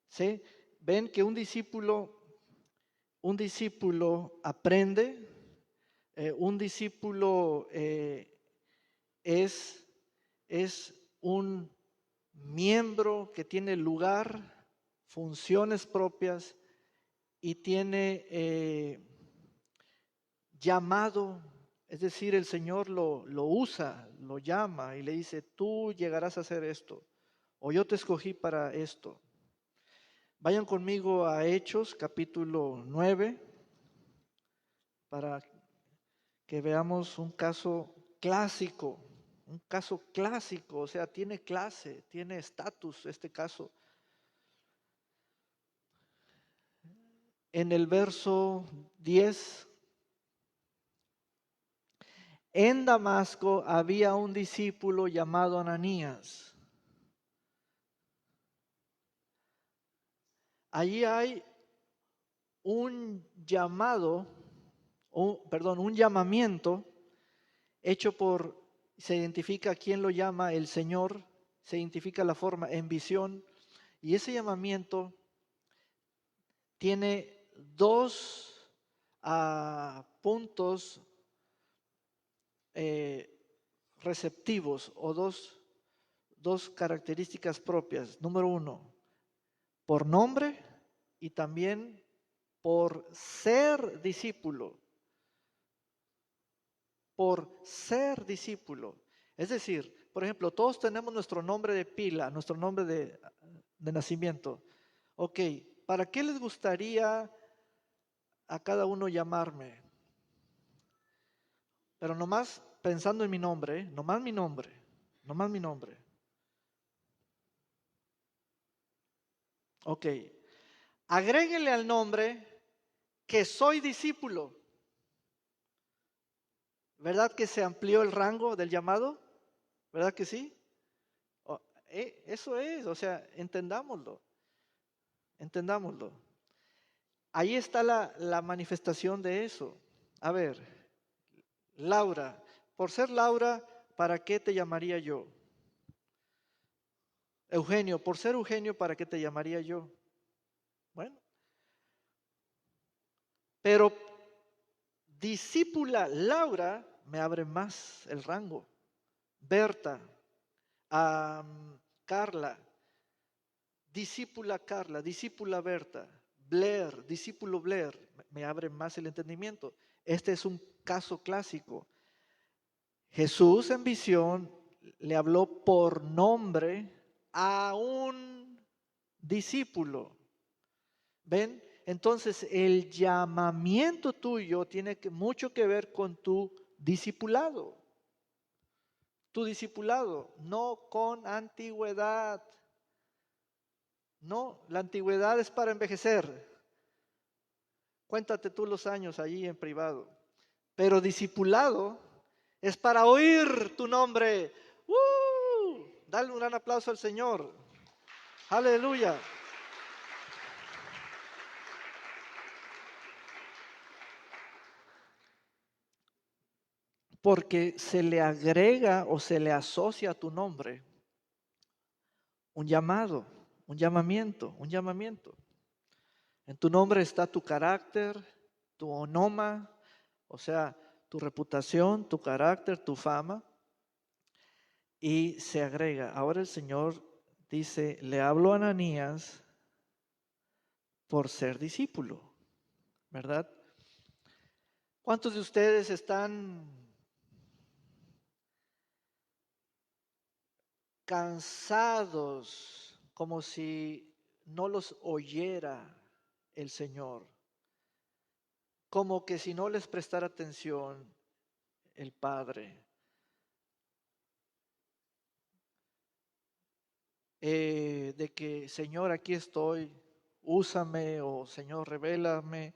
¿Sí? Ven que un discípulo aprende, un discípulo es un miembro que tiene lugar, funciones propias y tiene llamado, es decir, el Señor lo usa, lo llama y le dice, tú llegarás a hacer esto, o yo te escogí para esto. Vayan conmigo a Hechos, capítulo 9, para que veamos un caso clásico, o sea, tiene clase, tiene estatus este caso. En el verso 10, en Damasco había un discípulo llamado Ananías. Allí hay un llamado, un llamamiento hecho se identifica quién lo llama, el Señor, se identifica la forma en visión, y ese llamamiento tiene dos puntos receptivos o dos características propias. Número uno, por nombre y también por ser discípulo. Por ser discípulo. Es decir, por ejemplo, todos tenemos nuestro nombre de pila, nuestro nombre de nacimiento. Ok, ¿para qué les gustaría a cada uno llamarme? Pero nomás pensando en mi nombre, nomás mi nombre, nomás mi nombre. Ok, agréguenle al nombre que soy discípulo. ¿Verdad que se amplió el rango del llamado? ¿Verdad que sí? Eso es, o sea, entendámoslo, entendámoslo. Ahí está la manifestación de eso. A ver, Laura, por ser Laura, ¿para qué te llamaría yo? Eugenio, por ser Eugenio, ¿para qué te llamaría yo? Bueno, pero discípula Laura me abre más el rango. Berta, Carla, discípula Berta, Blair, discípulo Blair, me abre más el entendimiento. Este es un caso clásico. Jesús en visión le habló por nombre a un discípulo. ¿Ven? Entonces el llamamiento tuyo tiene mucho que ver con tu discipulado. Tu discipulado, no con antigüedad. No, la antigüedad es para envejecer. Cuéntate tú los años allí en privado. Pero discipulado es para oír tu nombre. Dale un gran aplauso al Señor. Aleluya. Porque se le agrega o se le asocia a tu nombre un llamado, un llamamiento, un llamamiento. En tu nombre está tu carácter, tu onoma, o sea, tu reputación, tu carácter, tu fama. Y se agrega, ahora el Señor dice, le hablo a Ananías por ser discípulo, ¿verdad? ¿Cuántos de ustedes están cansados como si no los oyera el Señor? Como que si no les prestara atención el Padre. de que, Señor, aquí estoy, úsame, o Señor, revélame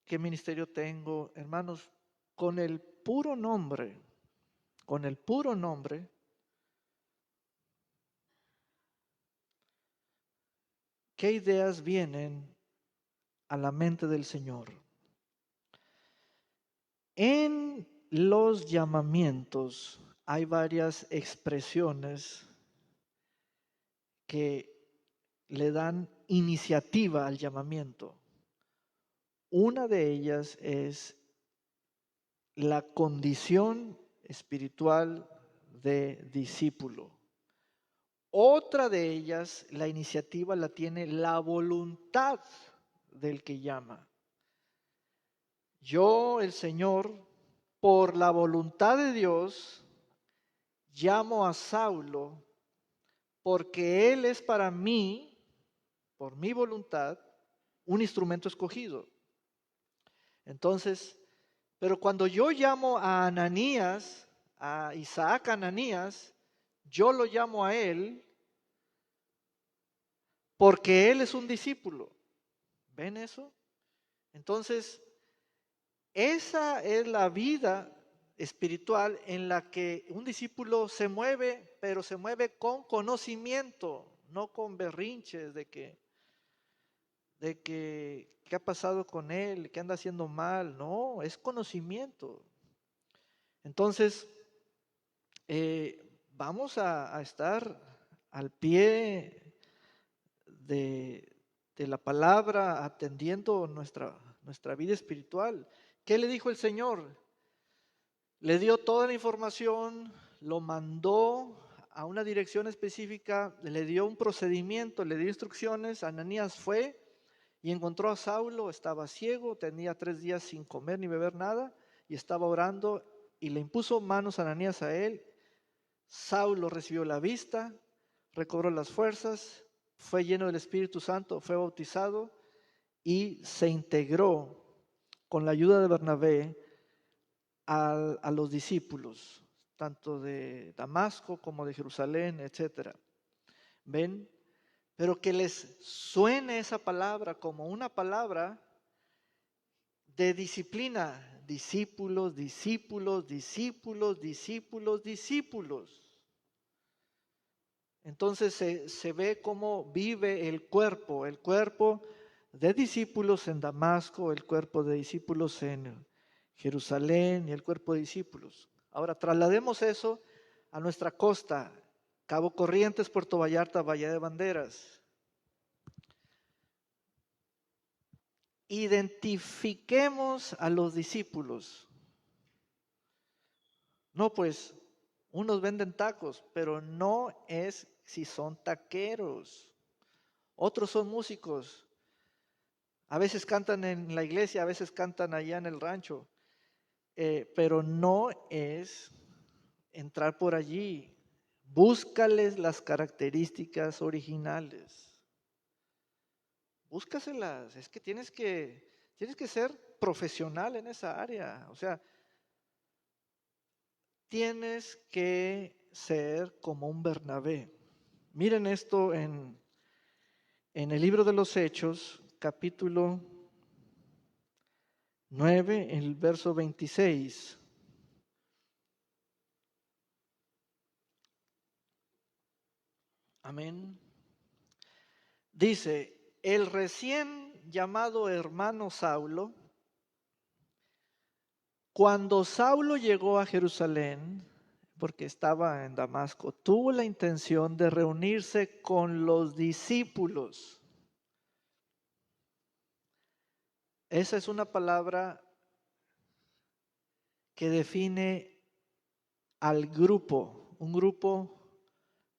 qué ministerio tengo. Hermanos, con el puro nombre, con el puro nombre, ¿qué ideas vienen a la mente del Señor? En los llamamientos hay varias expresiones que le dan iniciativa al llamamiento. Una de ellas es la condición espiritual de discípulo. Otra de ellas, la iniciativa la tiene la voluntad del que llama. Yo, el Señor, por la voluntad de Dios, llamo a Saulo porque él es para mí, por mi voluntad, un instrumento escogido. Entonces, pero cuando yo llamo a Ananías, a Isaac Ananías, yo lo llamo a él porque él es un discípulo. ¿Ven eso? Entonces, esa es la vida espiritual en la que un discípulo se mueve, pero se mueve con conocimiento, no con berrinches de que qué ha pasado con él, qué anda haciendo mal. No, es conocimiento. Entonces, vamos a estar al pie de la palabra, atendiendo nuestra vida espiritual. ¿Qué le dijo el Señor? Le dio toda la información, lo mandó a una dirección específica, le dio un procedimiento, le dio instrucciones. Ananías fue y encontró a Saulo, estaba ciego, tenía 3 días sin comer ni beber nada, y estaba orando, y le impuso manos a Ananías a él. Saulo recibió la vista, recobró las fuerzas, fue lleno del Espíritu Santo, fue bautizado y se integró con la ayuda de Bernabé a los discípulos, tanto de Damasco como de Jerusalén, etcétera. ¿Ven? Pero que les suene esa palabra como una palabra de disciplina. Discípulos, discípulos, discípulos, discípulos, discípulos. Entonces se ve cómo vive el cuerpo de discípulos en Damasco, el cuerpo de discípulos en Jerusalén y el cuerpo de discípulos. Ahora traslademos eso a nuestra costa, Cabo Corrientes, Puerto Vallarta, Bahía de Banderas. Identifiquemos a los discípulos. No, pues unos venden tacos, pero no es si son taqueros. Otros son músicos. A veces cantan en la iglesia, a veces cantan allá en el rancho. Pero no es entrar por allí. Búscales las características originales. Búscaselas. Es que tienes que ser profesional en esa área. O sea, tienes que ser como un Bernabé. Miren esto en el libro de los Hechos, capítulo 9, el verso 26. Amén. Dice, el recién llamado hermano Saulo, cuando Saulo llegó a Jerusalén, porque estaba en Damasco, tuvo la intención de reunirse con los discípulos. Esa es una palabra que define al grupo, un grupo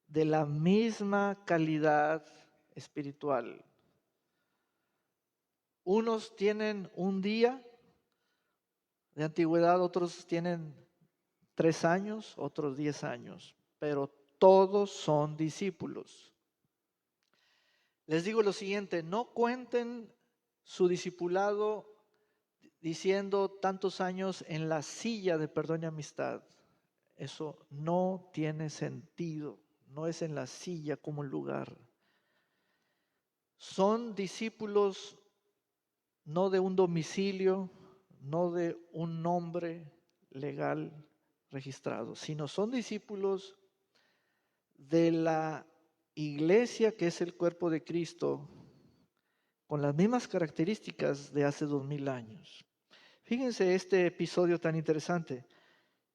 de la misma calidad espiritual. Unos tienen un día de antigüedad, otros tienen 3 años, otros 10 años, pero todos son discípulos. Les digo lo siguiente, no cuenten su discipulado diciendo tantos años en la silla de perdón y amistad. Eso no tiene sentido, no es en la silla como un lugar. Son discípulos no de un domicilio, no de un nombre legal registrado, sino son discípulos de la iglesia que es el cuerpo de Cristo, con las mismas características de hace 2000 años. Fíjense este episodio tan interesante.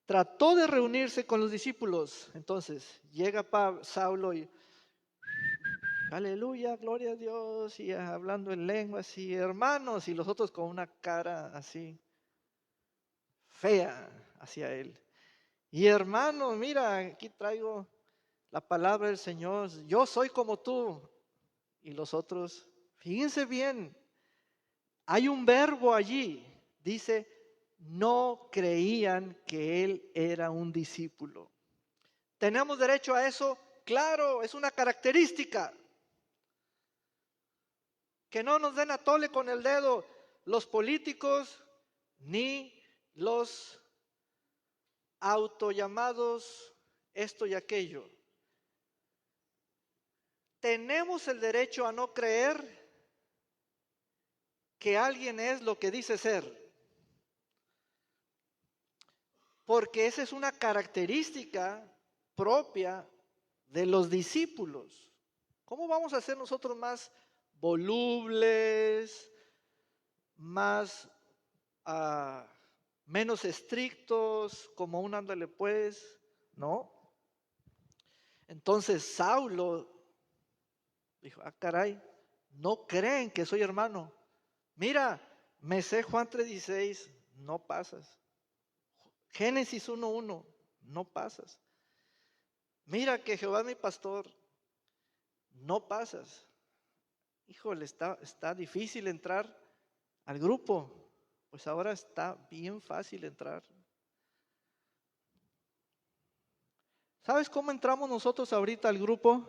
Trató de reunirse con los discípulos. Entonces llega Saulo y aleluya, gloria a Dios, y hablando en lenguas y hermanos, y los otros con una cara así fea hacia él. Y hermano, mira, aquí traigo la palabra del Señor, yo soy como tú. Y los otros, fíjense bien, hay un verbo allí, dice, no creían que él era un discípulo. ¿Tenemos derecho a eso? Claro, es una característica. Que no nos den a tole con el dedo los políticos ni los autollamados esto y aquello. Tenemos el derecho a no creer que alguien es lo que dice ser, porque esa es una característica propia de los discípulos. ¿Cómo vamos a ser nosotros más volubles, más menos estrictos, como un ándale pues? No. Entonces Saulo dijo, caray, no creen que soy hermano. Mira, me sé Juan 3:16, no pasas. Génesis 1:1, no pasas. Mira que Jehová es mi pastor, no pasas. Híjole, está difícil entrar al grupo. Pues ahora está bien fácil entrar. ¿Sabes cómo entramos nosotros ahorita al grupo?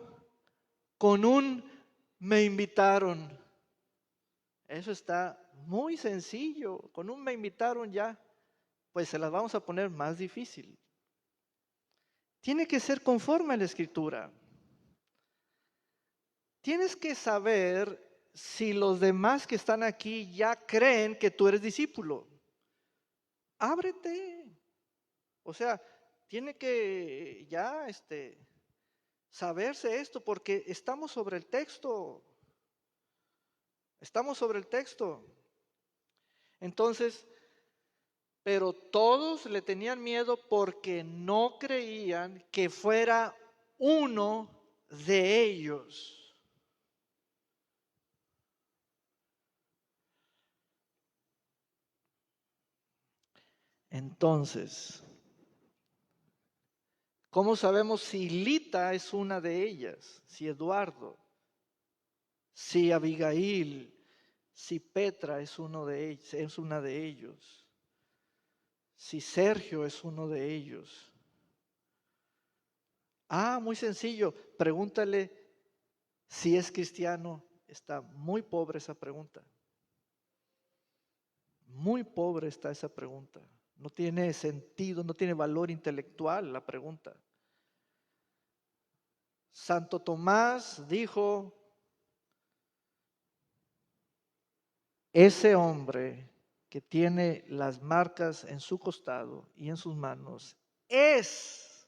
Con un me invitaron. Eso está muy sencillo. Con un me invitaron ya, pues se las vamos a poner más difícil. Tiene que ser conforme a la Escritura. Tienes que saber si los demás que están aquí ya creen que tú eres discípulo. Ábrete. O sea, tiene que ya saberse esto porque estamos sobre el texto. Estamos sobre el texto. Entonces, pero todos le tenían miedo porque no creían que fuera uno de ellos. Entonces, ¿cómo sabemos si Lita es una de ellas? Si Eduardo, si Abigail, si Petra es uno de ellos, es una de ellos, si Sergio es uno de ellos. Muy sencillo, pregúntale si es cristiano. Está muy pobre esa pregunta. Muy pobre está esa pregunta. No tiene sentido, no tiene valor intelectual la pregunta. Santo Tomás dijo, ese hombre que tiene las marcas en su costado y en sus manos es.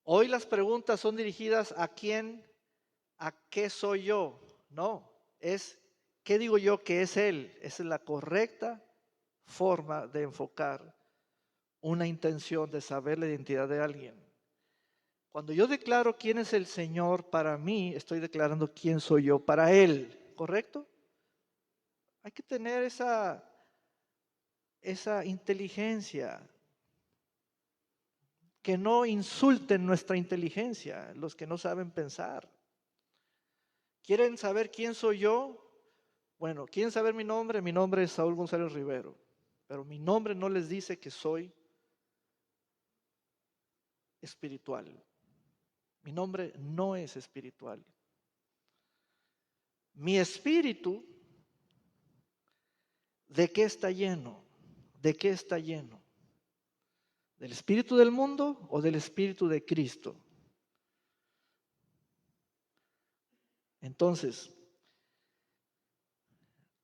Hoy las preguntas son dirigidas a quién, a qué soy yo. No, es qué digo yo que es él. Esa es la correcta forma de enfocar una intención de saber la identidad de alguien. Cuando yo declaro quién es el Señor para mí, estoy declarando quién soy yo para Él, ¿correcto? Hay que tener esa inteligencia, que no insulten nuestra inteligencia, los que no saben pensar. ¿Quieren saber quién soy yo? Bueno, ¿quieren saber mi nombre? Mi nombre es Saúl González Rivero, pero mi nombre no les dice que soy espiritual. Mi nombre no es espiritual. Mi espíritu, ¿de qué está lleno? ¿De qué está lleno? ¿Del espíritu del mundo o del espíritu de Cristo? Entonces,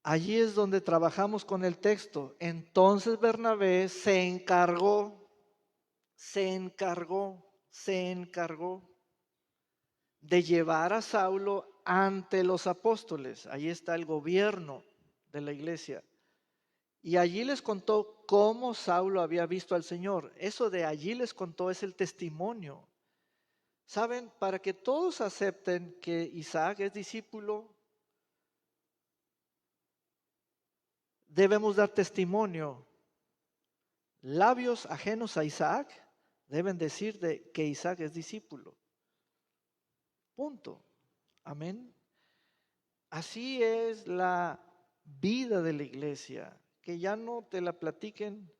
allí es donde trabajamos con el texto. Entonces Bernabé se encargó de llevar a Saulo ante los apóstoles. Ahí está el gobierno de la iglesia. Y allí les contó cómo Saulo había visto al Señor. Eso de allí les contó es el testimonio. ¿Saben? Para que todos acepten que Isaac es discípulo, debemos dar testimonio. Labios ajenos a Isaac deben decir que Isaac es discípulo. Punto. Amén. Así es la vida de la iglesia, que ya no te la platiquen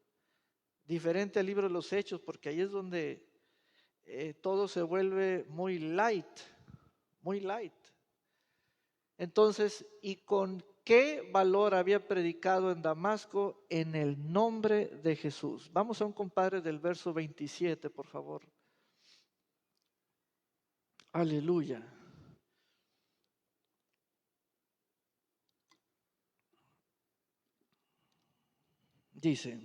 diferente al libro de los Hechos, porque ahí es donde todo se vuelve muy light, muy light. Entonces, ¿y con qué valor había predicado en Damasco? En el nombre de Jesús. Vamos a un compadre del verso 27, por favor. Aleluya. Dice,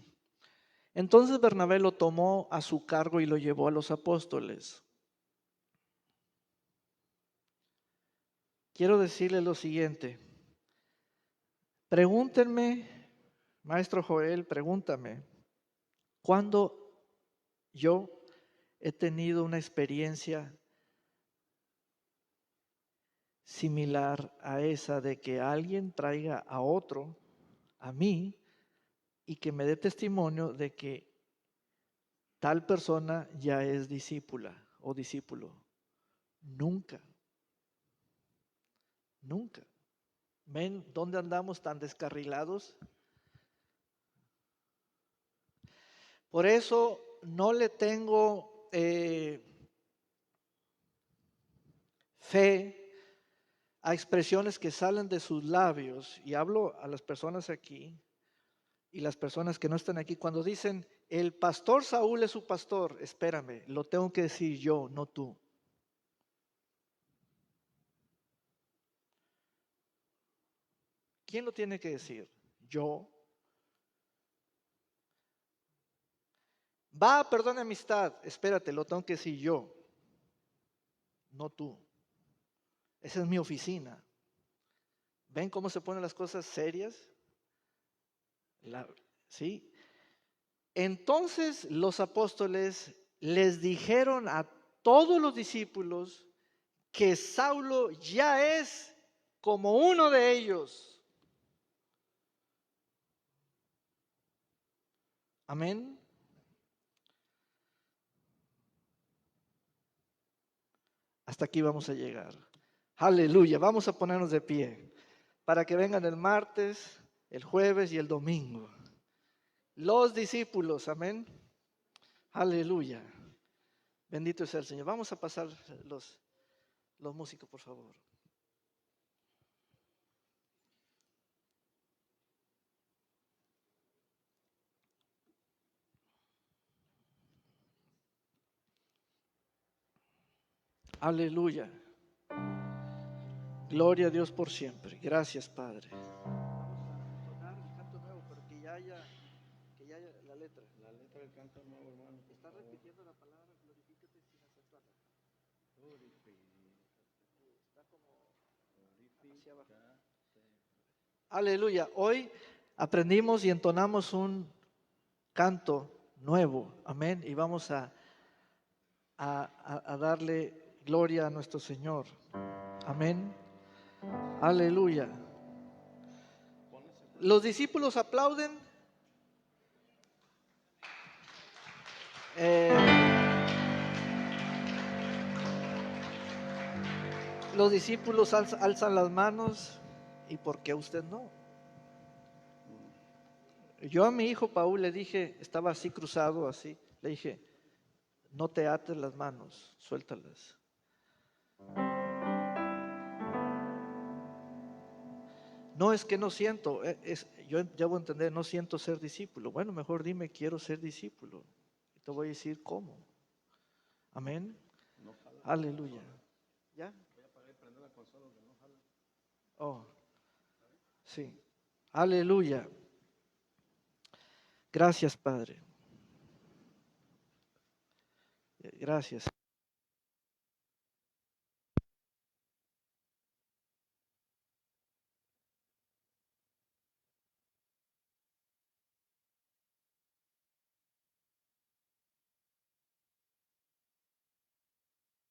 entonces Bernabé lo tomó a su cargo y lo llevó a los apóstoles. Quiero decirle lo siguiente. Pregúntenme, maestro Joel, pregúntame, ¿cuándo yo he tenido una experiencia similar a esa de que alguien traiga a otro, a mí, y que me dé testimonio de que tal persona ya es discípula o discípulo? Nunca, nunca. ¿Ven dónde andamos tan descarrilados? Por eso no le tengo fe a expresiones que salen de sus labios, y hablo a las personas aquí y las personas que no están aquí, cuando dicen, el pastor Saúl es su pastor, espérame, lo tengo que decir yo, no tú. ¿Quién lo tiene que decir? Yo. Va, perdón, amistad, espérate, lo tengo que decir yo, no tú. Esa es mi oficina. ¿Ven cómo se ponen las cosas serias? ¿Sí? Entonces los apóstoles les dijeron a todos los discípulos que Saulo ya es como uno de ellos. Amén. Hasta aquí vamos a llegar. Aleluya. Vamos a ponernos de pie para que vengan el martes, el jueves y el domingo. Los discípulos, amén. Aleluya. Bendito sea el Señor. Vamos a pasar los músicos, por favor. Aleluya. Gloria a Dios por siempre. Gracias, Padre. Vamos a tocar el canto nuevo, pero que ya haya la letra.
La letra del canto nuevo, hermano.
Está repitiendo la palabra, glorifícate sin acentuarla. Está como hacia abajo. Aleluya. Hoy aprendimos y entonamos un canto nuevo. Amén. Y vamos a darle gloria a nuestro Señor. Amén. Aleluya. Los discípulos aplauden. Los discípulos alzan las manos. ¿Y por qué usted no? Yo a mi hijo Paul le dije, estaba así cruzado, así, le dije, no te ates las manos, suéltalas. No, es que no siento, yo debo entender, no siento ser discípulo. Bueno, mejor dime, quiero ser discípulo. Te voy a decir cómo. Amén.
No jala.
Aleluya. ¿Ya?
Voy a apagar y prender la consola que no jala.
Oh, sí. Aleluya. Gracias, Padre. Gracias.